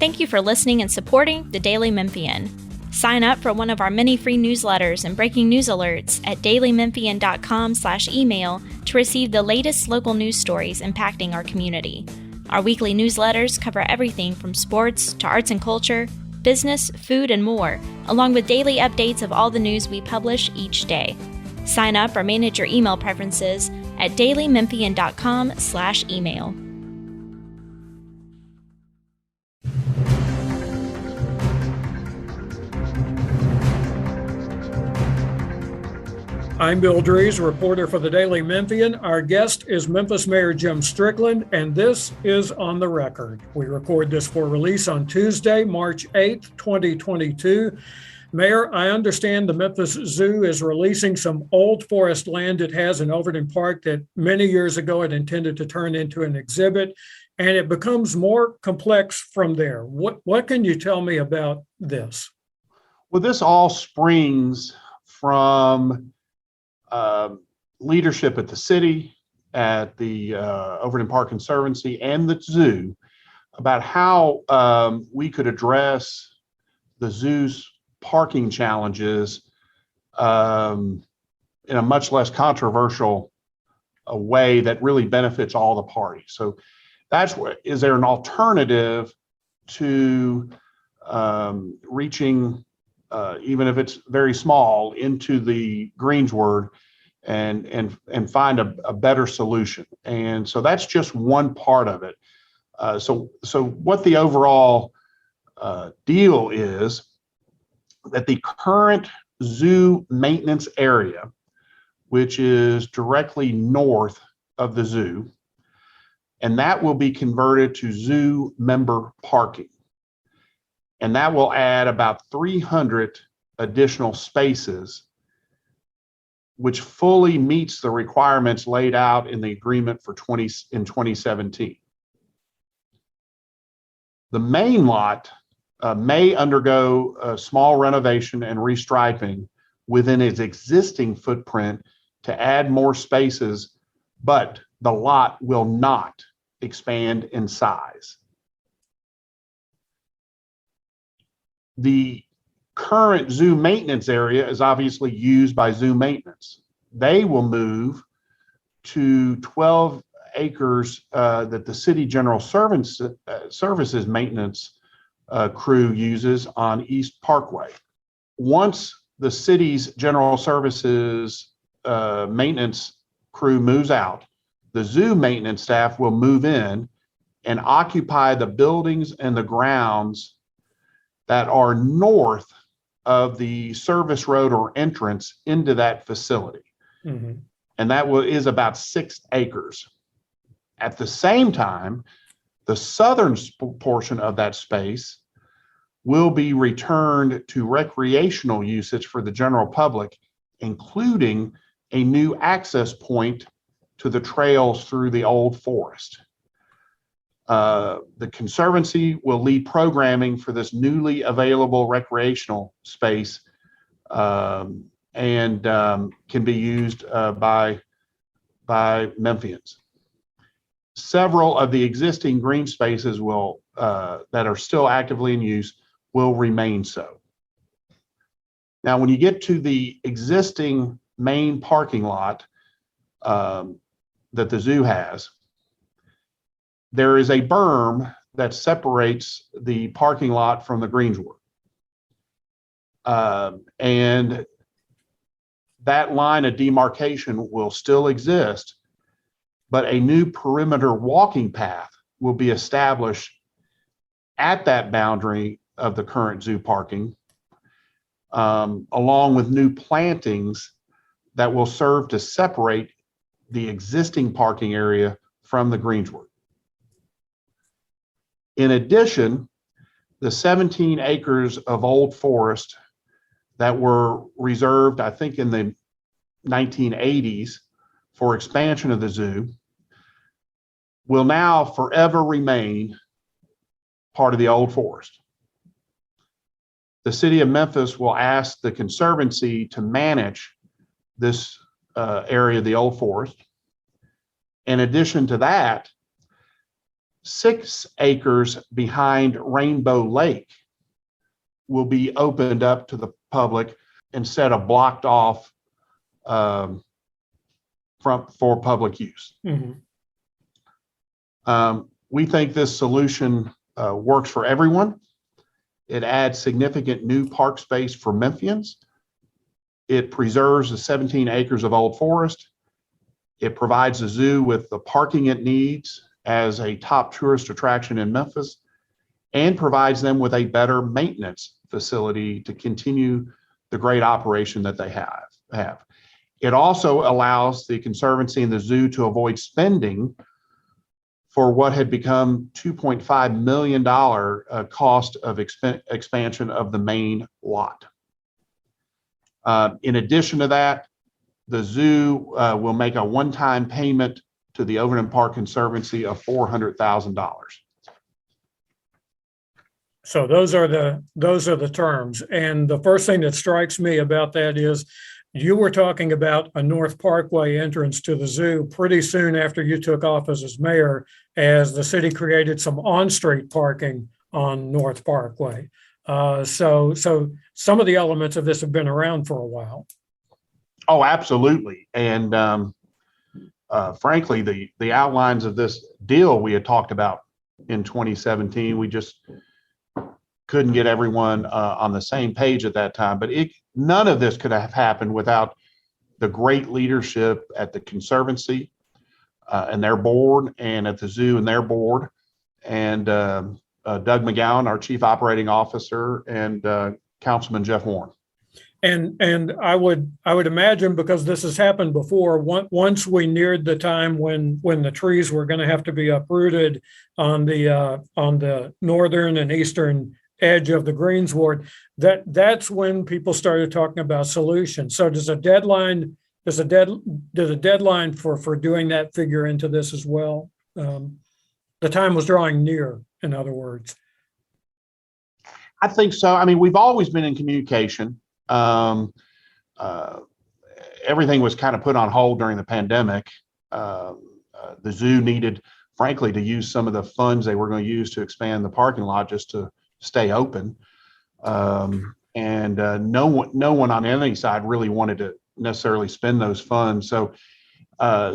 Thank you for listening and supporting the Daily Memphian. Sign up for one of our many free newsletters and breaking news alerts at dailymemphian.com/email to receive the latest local news stories impacting our community. Our weekly newsletters cover everything from sports to arts and culture, business, food, and more, along with daily updates of all the news we publish each day. Sign up or manage your email preferences at dailymemphian.com/email. I'm Bill Drees, reporter for the Daily Memphian. Our guest is Memphis Mayor Jim Strickland, and this is On the Record. We record this for release on Tuesday, March 8th, 2022. Mayor, I understand the Memphis Zoo is releasing some old forest land it has in Overton Park that many years ago it intended to turn into an exhibit, and it becomes more complex from there. What can you tell me about this? Well, this all springs from leadership at the city, at the Overton Park Conservancy, and the zoo about how we could address the zoo's parking challenges in a much less controversial way that really benefits all the parties. So that's what, is there an alternative to reaching, even if it's very small, into the greensward and find a better solution. And so that's just one part of it. So what the overall deal is that the current zoo maintenance area, which is directly north of the zoo, and that will be converted to zoo member parking. And that will add about 300 additional spaces, which fully meets the requirements laid out in the agreement for 2017. The main lot may undergo a small renovation and restriping within its existing footprint to add more spaces, but the lot will not expand in size. The current zoo maintenance area is obviously used by zoo maintenance. They will move to 12 acres that the city general services maintenance crew uses on East Parkway. Once the city's general services maintenance crew moves out, the zoo maintenance staff will move in and occupy the buildings and the grounds that are north of the service road or entrance into that facility. Mm-hmm. And that is about 6 acres. At the same time, the southern portion of that space will be returned to recreational usage for the general public, including a new access point to the trails through the old forest. The Conservancy will lead programming for this newly available recreational space and can be used by Memphians. Several of the existing green spaces will that are still actively in use will remain so. Now, when you get to the existing main parking lot that the zoo has, there is a berm that separates the parking lot from the greensward. And that line of demarcation will still exist, but a new perimeter walking path will be established at that boundary of the current zoo parking, along with new plantings that will serve to separate the existing parking area from the greensward. In addition, the 17 acres of old forest that were reserved, I think, in the 1980s for expansion of the zoo will now forever remain part of the old forest. The city of Memphis will ask the Conservancy to manage this area of the old forest. In addition to that, 6 acres behind Rainbow Lake will be opened up to the public instead of blocked off for public use. Mhm. We think this solution works for everyone. It adds significant new park space for Memphians. It preserves the 17 acres of old forest. It provides the zoo with the parking it needs as a top tourist attraction in Memphis, and provides them with a better maintenance facility to continue the great operation that they have. It also allows the Conservancy and the zoo to avoid spending for what had become $2.5 million cost of expansion of the main lot. In addition to that, the zoo will make a one-time payment to the Overton Park Conservancy of $400,000. So those are the terms. And the first thing that strikes me about that is you were talking about a North Parkway entrance to the zoo pretty soon after you took office as mayor, as the city created some on-street parking on North Parkway. So some of the elements of this have been around for a while. Oh, absolutely. And frankly, the outlines of this deal we had talked about in 2017, we just couldn't get everyone on the same page at that time. But none of this could have happened without the great leadership at the Conservancy and their board, and at the zoo and their board, and Doug McGowan, our chief operating officer, and Councilman Jeff Warren. And I would imagine, because this has happened before, once we neared the time when the trees were going to have to be uprooted on the northern and eastern edge of the greensward, that's when people started talking about solutions. So does a deadline for doing that figure into this as well? The time was drawing near, in other words. I think so. I mean, we've always been in communication. Everything was kind of put on hold during the pandemic. The zoo needed, frankly, to use some of the funds they were going to use to expand the parking lot just to stay open. And no one on any side really wanted to necessarily spend those funds. So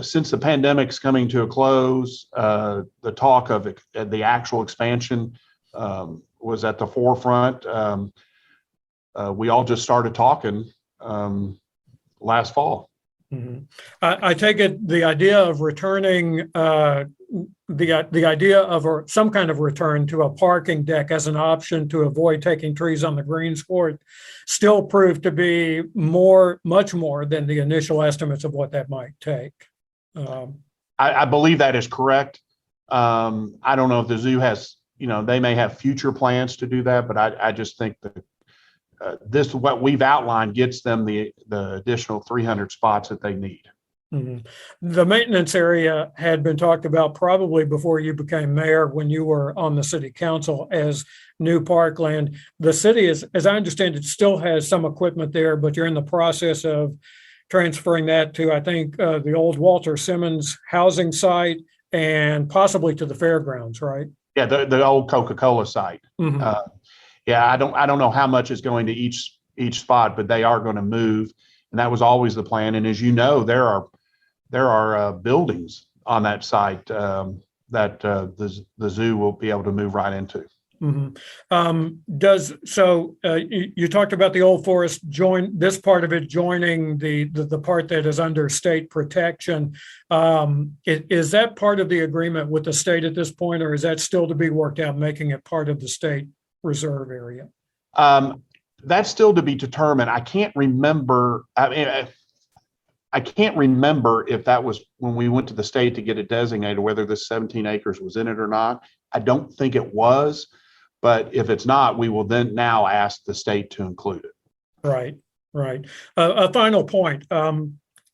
since the pandemic's coming to a close, the talk of the actual expansion was at the forefront. We all just started talking last fall. Mm-hmm. I take it the idea of returning, the idea of some kind of return to a parking deck as an option to avoid taking trees on the greensward still proved to be much more than the initial estimates of what that might take. I believe that is correct. I don't know if the zoo has, they may have future plans to do that, but I just think that this, what we've outlined, gets them the additional 300 spots that they need. Mm-hmm. The maintenance area had been talked about probably before you became mayor, when you were on the city council, as new parkland. The city, as I understand it, still has some equipment there, but you're in the process of transferring that to, I think, the old Walter Simmons housing site, and possibly to the fairgrounds, right? Yeah, the old Coca-Cola site. Mm-hmm. Yeah, I don't know how much is going to each spot, but they are going to move, and that was always the plan. And as you know, there are buildings on that site that the zoo will be able to move right into. Mm-hmm. You talked about the old forest this part of it joining the part that is under state protection. Is that part of the agreement with the state at this point, or is that still to be worked out, making it part of the state reserve area? That's still to be determined. I can't remember. I can't remember if that was when we went to the state to get it designated, whether this 17 acres was in it or not. I don't think it was, but if it's not, we will then now ask the state to include it. Right. A final point.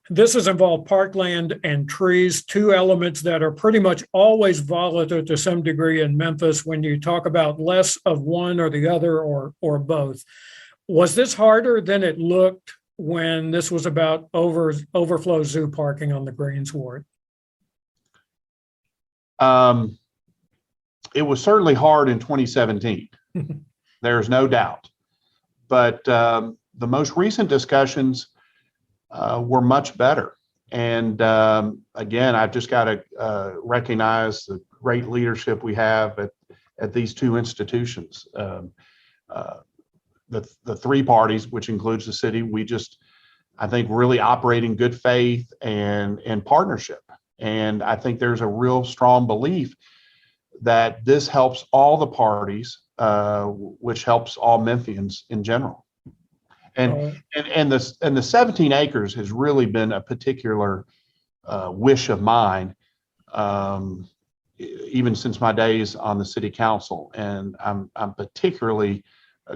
This has involved parkland and trees, two elements that are pretty much always volatile to some degree in Memphis when you talk about less of one or the other, or both. Was this harder than it looked when this was about overflow zoo parking on the greensward? It was certainly hard in 2017. There's no doubt. But the most recent discussions were much better. And again, I've just got to recognize the great leadership we have at these two institutions. The three parties, which includes the city, I think, really operate in good faith and partnership. And I think there's a real strong belief that this helps all the parties, which helps all Memphians in general. And the 17 acres has really been a particular wish of mine, even since my days on the city council. And I'm particularly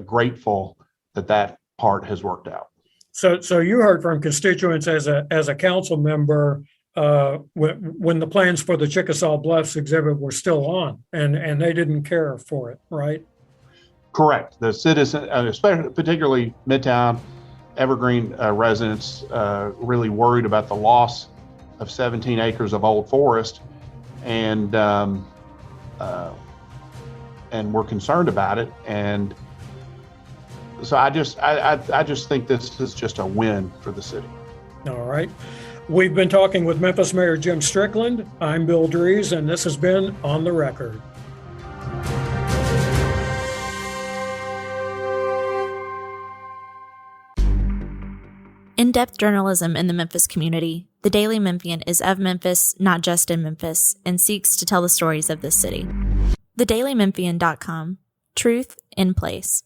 grateful that part has worked out. So you heard from constituents as a council member when the plans for the Chickasaw Bluffs exhibit were still on, and they didn't care for it, right? Correct. The citizen, especially particularly Midtown Evergreen residents, really worried about the loss of 17 acres of old forest, and we're concerned about it. And so I just think this is just a win for the city. All right. We've been talking with Memphis Mayor Jim Strickland. I'm Bill Dries, and this has been On the Record. In-depth journalism in the Memphis community, the Daily Memphian is of Memphis, not just in Memphis, and seeks to tell the stories of this city. TheDailyMemphian.com. Truth in place.